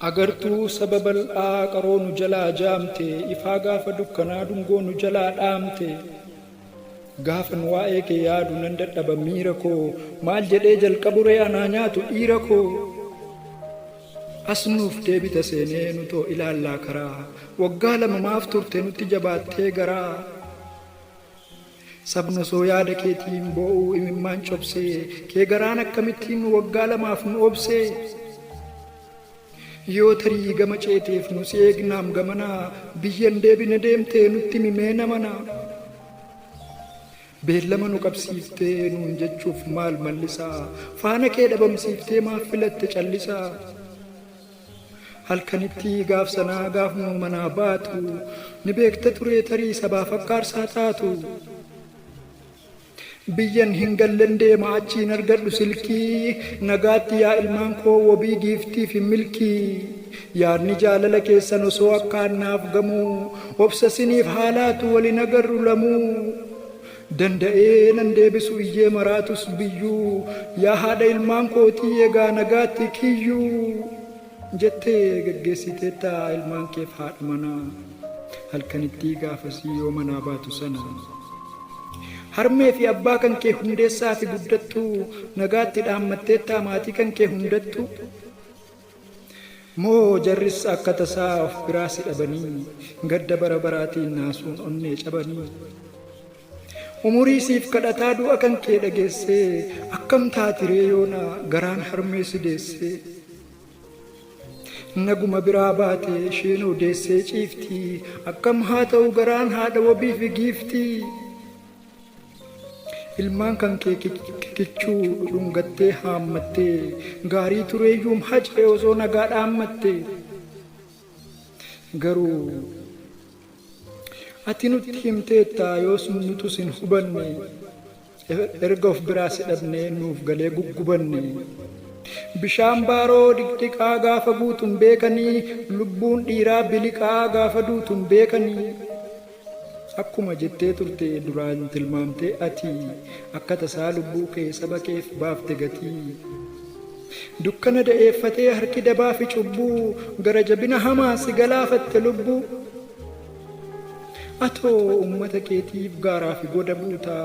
agartuu sababal qaroo nu jalaa jaamte ifaa gaafa dukkanaa dungoo nu jalaa dhaamte gaafan waa'ee kee yaadu nan dadhaba miira koo maal jedhee jalqaburee anaa nyaatu dhiira koo asnuuf deebita seenee nutoo ilaallaa karaa waggaa lama maaf turte nutti jabaattee garaa sabna soo yaada keetiin boo'uu imimmaan cobsee kee garaan akkamittiin waggaa lamaaf nu obsee yoo tarii gama ceeteef nu si eegnaam gamanaa biyyan deebine deemtee nutti mimee namanaa beellama nu qabsiiftee nuun jechuuf maal mallisaa faana kee dhabamsiiftee maaf filatte callisaa halkanitti gaaf sanaa gaaf nu manaa baatu ni beekta turee tarii sabaa fakkaarsaa taatu biyyan hin gallen deema achiin argadhu silkii nagaatti yaa ilmaan koo wabii giiftiif milkii yaadni jaalala keessan osoo akkaannaaf gamuu obsa siniif haalaatu walin agarru lamuu danda'ee nan deebisu iyyee maraatus biyyuu yaa haadha ilmaan kootii egaa nagaatti kiyyuu jettee geggeessiteettaa ilmaan keef haadha manaa halkanitti gaafasii yoo manaa baatu sana harmee fi abbaa kan kee hundeessaa fi guddattu nagaatti dhaammatteettaa maatii kan kee hundattu moo jarris akka tasaa of biraa si dhabanii gadda bara baraatiin naasuun onnee cabanii umurii siif kadhataa du'a kan kee dhageessee akkam taatiree yoona garaan harmee si deessee naguma biraa baate isheen odeessee ciiftii akkam haa ta'u garaan haadha wabii fi giiftii ilmaan kan kee kichuu dhungattee haammattee gaarii tureeyyuum hacee osoo nagaa dhaammattee garuu ati nutti himteetta yoos nutus hin hubanne erga of biraa si dhabnee nuuf galee guggubanne bishaan baaroo dhiqdiqaa gaafa guutun beekanii lubbuun dhiiraa biliqaa gaafa duutun beekanii akkuma jettee turte duraan tilmaamtee ati akka tasaa lubbuu kee saba keef baafte gatii dukkana da'eeffatee harki dabaa fi cubbuu gara jabina hamaa si galaafatte lubbuu atoo ummata keetiif gaaraa fi goda buuta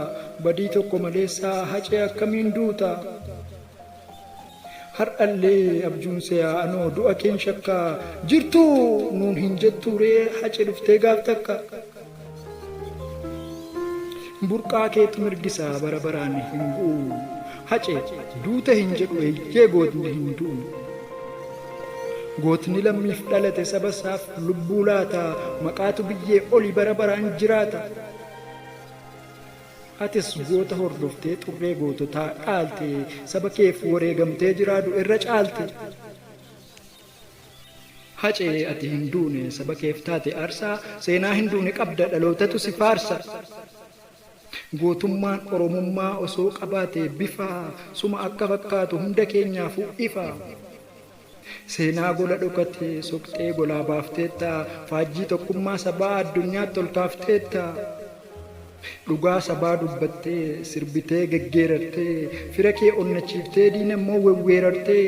badii tokko maleessaa hacee akkamiin duuta har'allee abjuun seeyaa anoo du'a keen shakkaa jirtuu nuun hin jettuuree hace dhuftee gaaf takka burqaa keetu mirgisaa bara baraan hin bu'u hace duuta hin jedhu eeyyee gootni hin du'u gootni lammiif dhalate saba isaaf lubbuu laata maqaatu biyyee oli bara baraan jiraata atis goota hordoftee xurree goototaa dhaalte saba keef wareegamtee jiraadu irra caalte hacee ati hin duune saba keef taate aarsaa seenaa hin duune qabda dhalootatu si faarsa gootummaan oromummaa osoo qabaate bifa suma akka fakkaatu hunda keenyaaf ifa seenaa gola dhokate soqxee golaa baafteetta faajjii tokkummaa sabaa addunyaatti ol kaafteetta dhugaa sabaa dubbattee sirbitee geggeerartee fira kee onnachiiftee diina immoo wewweerartee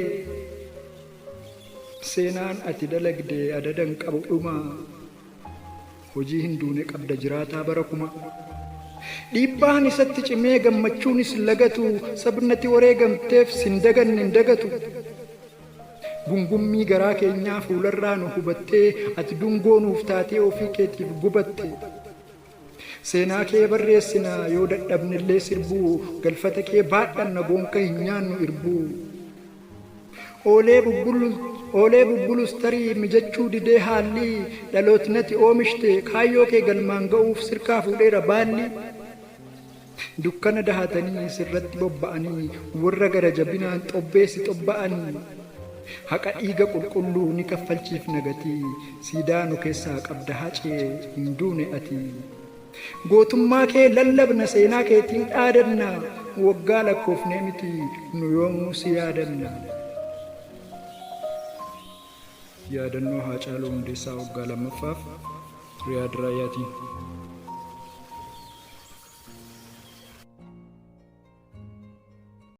seenaan ati dalagde adadan qabu dhuma hojii hin duune qabda jiraataa bara kuma dhiibbaan isatti cimee gammachuunis lagatu sabnati wareegamteef sin daganne hin dagatu gungummii garaa keenyaa fuularraa nu hubattee ati dungoo nuuf taatee ofii keetiif gubatte seenaa kee barreessina yoo dadhabnellee sirbuu galfata kee baadhanna boonka hin nyaannu irbuu oolee bubbulus tarii mijachuu didee haalli dhalootnati oomishte kaayyoo kee galmaan ga'uuf sirkaa fuudheera baalli dukkana dahatanii sirratti bobba'anii warra gara jabinaan xobbeessi xobba'anii haqa dhiiga qulqulluu ni kaffalchiif nagatii siidaa nu keessaa qabda hacee hin duune ati gootummaa kee lallabna seenaa keetiin dhaadanna waggaa lakkoofnee miti nu yoomuu si yaadanna yaadannoo Haacaaluu Hundeessaa waggaa lammaffaaf Riyaad Raayaatiin